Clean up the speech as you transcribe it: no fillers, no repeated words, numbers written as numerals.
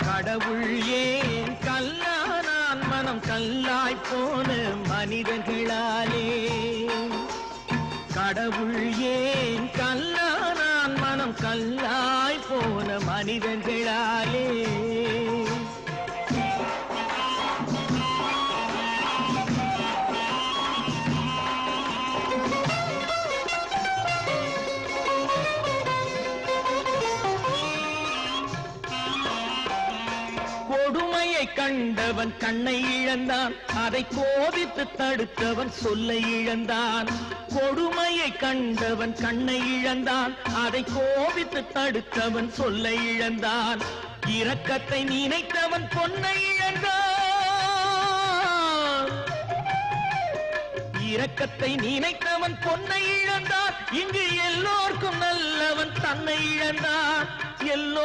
கடவுள் ஏன் கல்லானான் மனம் கல்லாய் போன மனிதர்களாலே கடவுள் ஏன் கல்லானான் மனம் கல்லாய் போன மனிதர்களாலே கொடுமையை கண்டவன் கண்ணை இழந்தான் அதை கோபித்து தடுத்தவன் சொல்லை இழந்தான் கொடுமையை கண்டவன் கண்ணை இழந்தான் அதை கோபித்து தடுத்தவன் சொல்லை இழந்தான் இரக்கத்தை நினைத்தவன் பொன்னை இழந்தான் இரக்கத்தை நினைத்தவன் பொன்னை இழந்தான் இங்கு எல்லோருக்கும் நல்லவன் தன்னை இழந்தான் எல்லோர்